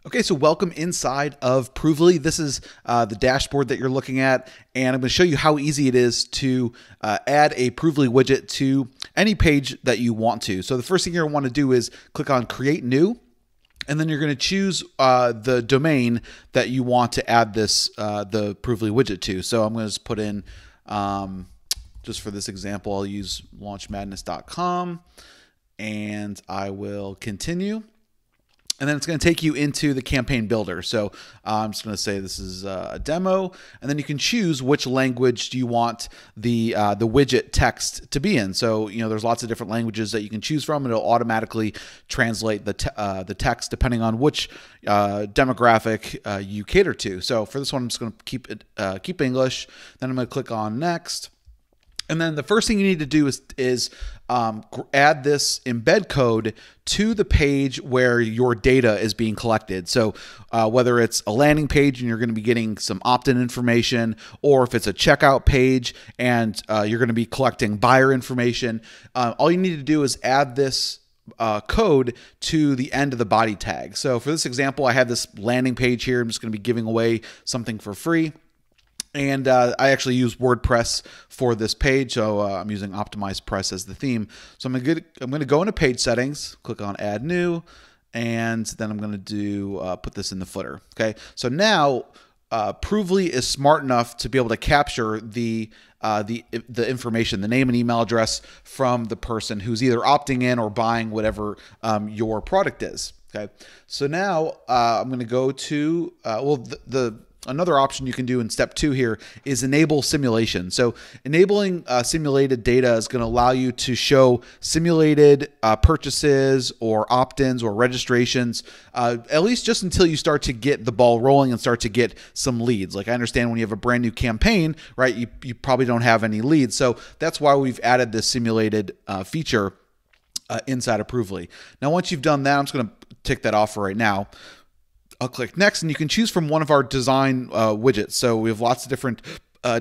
Okay, so welcome inside of Provely. This is the dashboard that you're looking at, and I'm going to show you how easy it is to add a Provely widget to any page that you want to. So the first thing you're going to want to do is click on Create New, and then you're going to choose the domain that you want to add this the Provely widget to. So I'm going to just put in, just for this example, I'll use launchmadness.com, and I will continue. And then it's going to take you into the campaign builder. So I'm just going to say this is a demo, and then you can choose which language do you want the widget text to be in. So there's lots of different languages that you can choose from, and it'll automatically translate the text depending on which demographic you cater to. So for this one, I'm just going to keep English. Then I'm going to click on Next. And then the first thing you need to do is add this embed code to the page where your data is being collected. So whether it's a landing page and you're going to be getting some opt-in information, or if it's a checkout page and you're going to be collecting buyer information, all you need to do is add this code to the end of the body tag. So for this example, I have this landing page here. I'm just going to be giving away something for free. And I actually use WordPress for this page, so I'm using OptimizePress as the theme. So I'm going to go into Page Settings, click on Add New, and then I'm going to do put this in the footer. Okay, so now Provely is smart enough to be able to capture the information, the name and email address from the person who's either opting in or buying whatever your product is. Okay, so now I'm going to go to another option you can do in step 2 here is enable simulation. So enabling simulated data is going to allow you to show simulated purchases or opt-ins or registrations, at least just until you start to get the ball rolling and start to get some leads. Like, I understand when you have a brand new campaign, right, you probably don't have any leads. So that's why we've added this simulated feature inside of Provely. Now, once you've done that, I'm just going to tick that off for right now. I'll click Next, and you can choose from one of our design widgets. So we have lots of different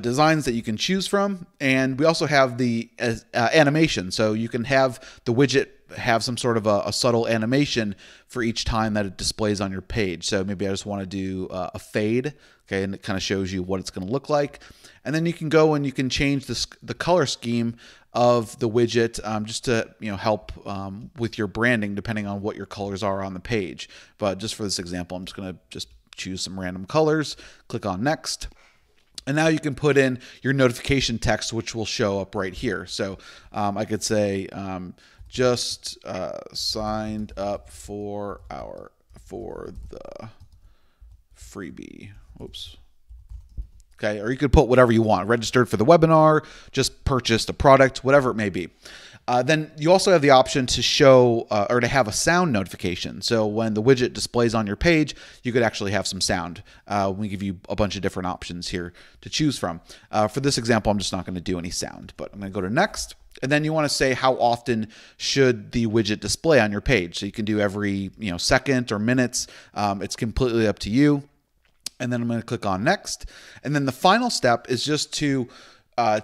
designs that you can choose from, and we also have the animation. So you can have the widget have some sort of a subtle animation for each time that it displays on your page. So maybe I just want to do a fade, okay, and it kind of shows you what it's going to look like. And then you can go and you can change the color scheme of the widget just to help with your branding, depending on what your colors are on the page. But just for this example, I'm just going to choose some random colors, click on Next. And now you can put in your notification text, which will show up right here. So I could say just signed up for the freebie. Oops. Okay, or you could put whatever you want. Registered for the webinar, just purchased a product, whatever it may be. Then you also have the option to show or to have a sound notification. So when the widget displays on your page, you could actually have some sound. We give you a bunch of different options here to choose from. For this example, I'm just not going to do any sound, but I'm going to go to Next. And then you want to say how often should the widget display on your page. So you can do every second or minutes. It's completely up to you. And then I'm going to click on Next. And then the final step is just to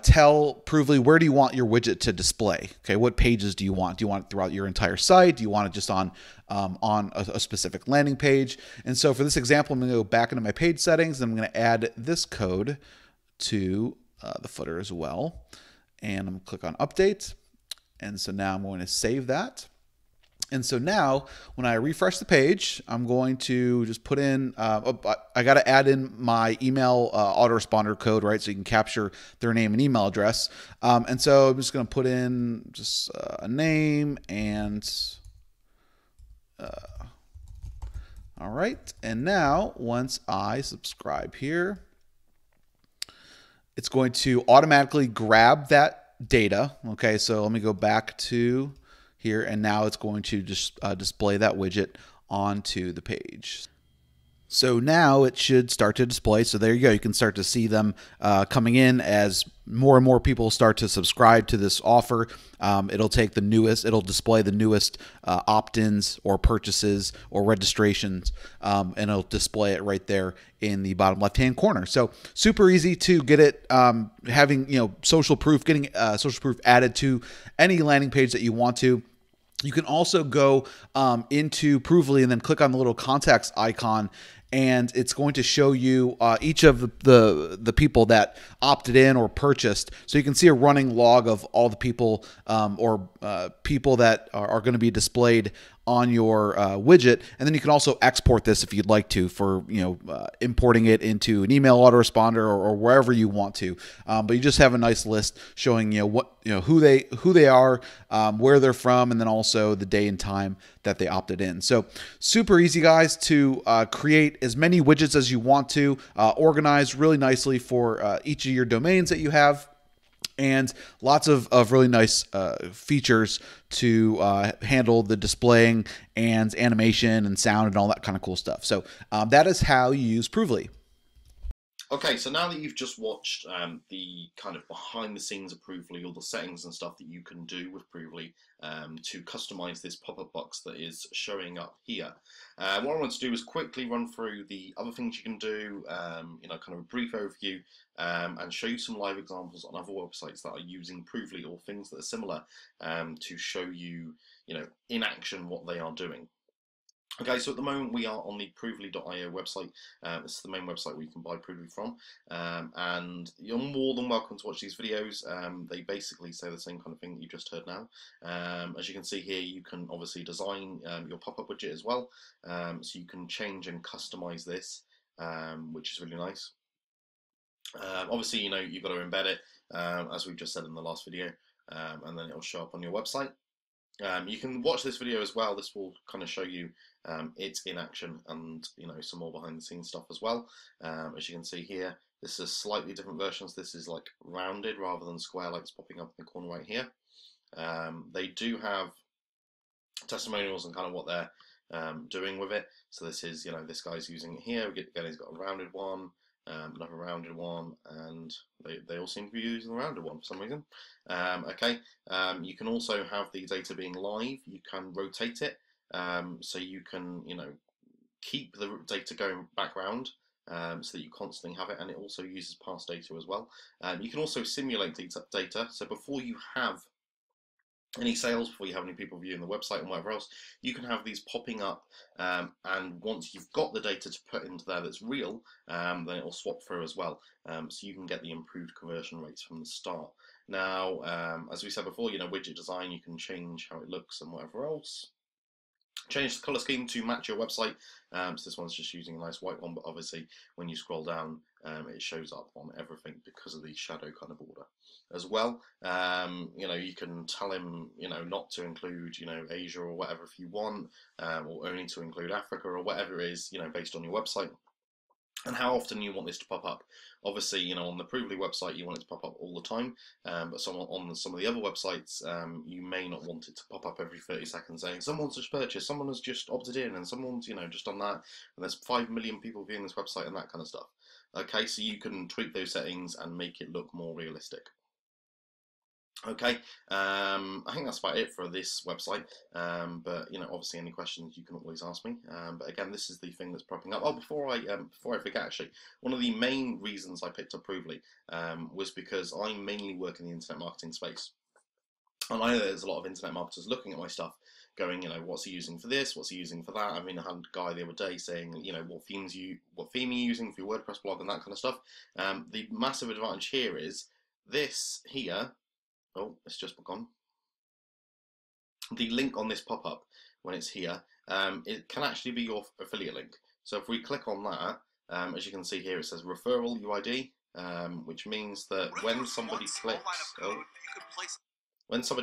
tell Provely, where do you want your widget to display? Okay, what pages do you want? Do you want it throughout your entire site? Do you want it just on a specific landing page? And so for this example, I'm going to go back into my page settings, and I'm going to add this code to the footer as well. And I'm going to click on Update. And so now I'm going to save that. And so now when I refresh the page, I'm going to just put in, I got to add in my email autoresponder code, right? So you can capture their name and email address. And so I'm just going to put in just a name and, all right. And now once I subscribe here, it's going to automatically grab that data. Okay. So let me go back to here, and now it's going to just display that widget onto the page. So now it should start to display. So there you go. You can start to see them coming in as more and more people start to subscribe to this offer. It'll take the newest, it'll display the newest opt-ins or purchases or registrations, and it'll display it right there in the bottom left-hand corner. So super easy to get it, having social proof, getting social proof added to any landing page that you want to. You can also go into Provely and then click on the little contacts icon, and it's going to show you each of the people that opted in or purchased. So you can see a running log of all the people or people that are going to be displayed on your widget, and then you can also export this if you'd like to for importing it into an email autoresponder or wherever you want to. But you just have a nice list showing who they are, where they're from, and then also the day and time that they opted in. So super easy, guys, to create as many widgets as you want to, organize really nicely for each of your domains that you have, and lots of really nice features to handle the displaying and animation and sound and all that kind of cool stuff. So that is how you use Provely. Okay, so now that you've just watched the kind of behind the scenes of Provely, all the settings and stuff that you can do with Provely to customize this pop-up box that is showing up here, what I want to do is quickly run through the other things you can do, kind of a brief overview, and show you some live examples on other websites that are using Provely or things that are similar to show you, in action what they are doing. Okay, so at the moment we are on the Provely.io website. This is the main website where you can buy Provely from, and you're more than welcome to watch these videos. They basically say the same kind of thing that you just heard now. As you can see here, you can obviously design your pop-up widget as well, so you can change and customize this, which is really nice. Obviously, you've got to embed it, as we've just said in the last video, and then it'll show up on your website. You can watch this video as well. This will kind of show you it's in action and some more behind the scenes stuff as well. As you can see here, this is slightly different versions. This is like rounded rather than square like it's popping up in the corner right here. They do have testimonials and kind of what they're doing with it. So this is, this guy's using it here. Again, he's got a rounded one. Another rounded one, and they all seem to be using the rounded one for some reason. Okay, you can also have the data being live. You can rotate it, so you can keep the data going background, so that you constantly have it, and it also uses past data as well. You can also simulate data, so before you have any sales, before you have any people viewing the website and whatever else, you can have these popping up, and once you've got the data to put into there that's real, then it will swap through as well, so you can get the improved conversion rates from the start. Now, as we said before, widget design, you can change how it looks and whatever else. Change the color scheme to match your website. So this one's just using a nice white one, but obviously when you scroll down, it shows up on everything because of the shadow kind of order as well. You can tell him, not to include, Asia or whatever if you want, or only to include Africa or whatever it is, based on your website. And how often you want this to pop up. Obviously, on the Provely website, you want it to pop up all the time, but on some of the other websites, you may not want it to pop up every 30 seconds saying, someone's just purchased, someone has just opted in, and someone's, just done that, and there's 5 million people viewing this website and that kind of stuff. Okay, so you can tweak those settings and make it look more realistic. Okay, I think that's about it for this website, but obviously any questions you can always ask me, but again, this is the thing that's popping up. Oh, before I forget, actually, one of the main reasons I picked up Provely was because I mainly work in the internet marketing space, and I know there's a lot of internet marketers looking at my stuff going, what's he using for this, what's he using for that. I mean, I had a guy the other day saying, what theme are you using for your WordPress blog and that kind of stuff. The massive advantage here is this here. Oh, it's just gone. The link on this pop-up, when it's here, it can actually be your affiliate link. So if we click on that, as you can see here, it says referral UID, which means that when somebody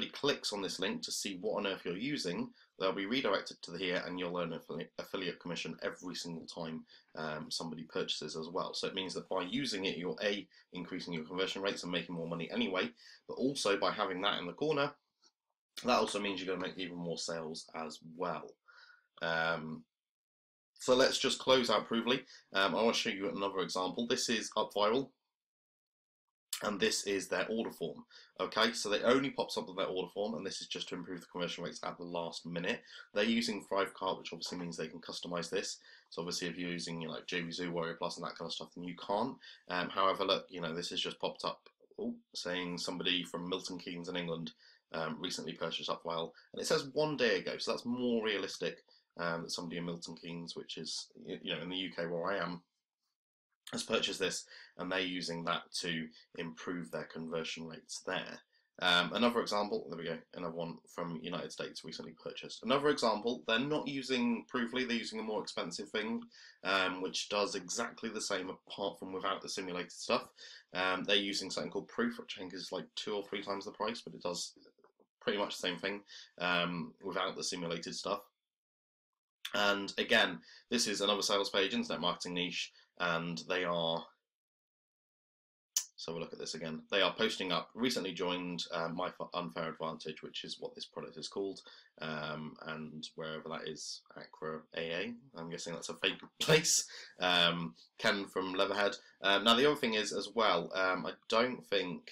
clicks on this link to see what on earth you're using, they'll be redirected to here, and you'll earn an affiliate commission every single time somebody purchases as well. So it means that by using it, you're increasing your conversion rates and making more money anyway, but also by having that in the corner, that also means you're going to make even more sales as well. So let's just close out Provely. I want to show you another example. This is UpViral, and this is their order form. Okay, so they only pops up with their order form, and this is just to improve the conversion rates at the last minute. They're using Thrivecart, which obviously means they can customize this. So obviously if you're using like JVZoo, Warrior Plus and that kind of stuff, then you can't. However, look, this has just popped up saying somebody from Milton Keynes in England recently purchased Upwell, and it says 1 day ago, so that's more realistic that somebody in Milton Keynes, which is in the UK where I am, has purchased this, and they're using that to improve their conversion rates there. Another example, there we go, another one from United States recently purchased. Another example, they're not using Provely, they're using a more expensive thing, which does exactly the same apart from without the simulated stuff. They're using something called Proof, which I think is like 2 or 3 times the price, but it does pretty much the same thing without the simulated stuff. And again, this is another sales page, internet marketing niche, and they are, so we'll look at this again. They are posting up, recently joined My Unfair Advantage, which is what this product is called, and wherever that is, Accra AA, I'm guessing that's a fake place. Ken from Leatherhead. Now the other thing is as well, I don't think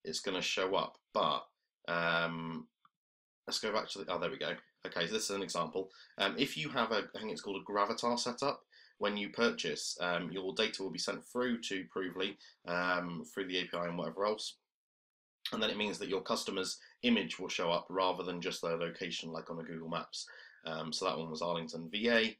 it's going to show up, but let's go back to the, oh, there we go. Okay, so this is an example. If you have I think it's called a Gravatar setup, when you purchase, your data will be sent through to Provely, through the API and whatever else. And then it means that your customer's image will show up rather than just their location like on a Google Maps. So that one was Arlington, VA.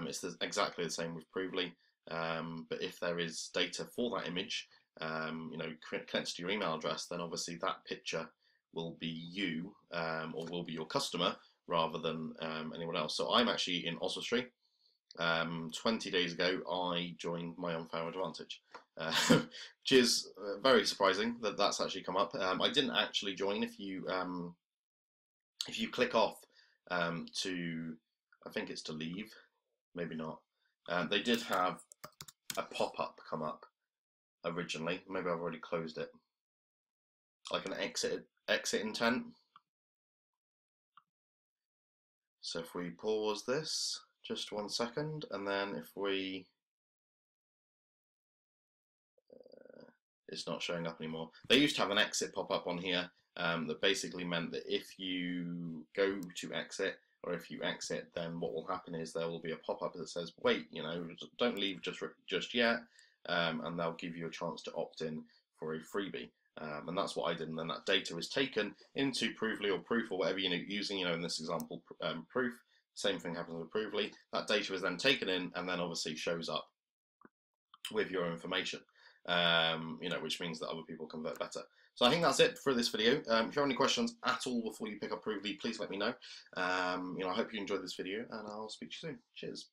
It's exactly the same with Provely. But if there is data for that image, connects to your email address, then obviously that picture will be you, or will be your customer rather than anyone else. So I'm actually in Oswestry. 20 days ago, I joined My Unfair Advantage, which is very surprising that that's actually come up. I didn't actually join. If you click off to, I think it's to leave, maybe not. They did have a pop-up come up originally. Maybe I've already closed it, like an exit intent. So if we pause this just 1 second, and then if we, it's not showing up anymore. They used to have an exit pop up on here that basically meant that if you go to exit, or if you exit, then what will happen is there will be a pop up that says, wait, don't leave just yet, and they'll give you a chance to opt in for a freebie. And that's what I did, and then that data is taken into Provely or Proof or whatever you're using. In this example, Proof. Same thing happens with Provely. That data is then taken in, and then obviously shows up with your information. Which means that other people convert better. So I think that's it for this video. If you have any questions at all before you pick up Provely, please let me know. I hope you enjoyed this video, and I'll speak to you soon. Cheers.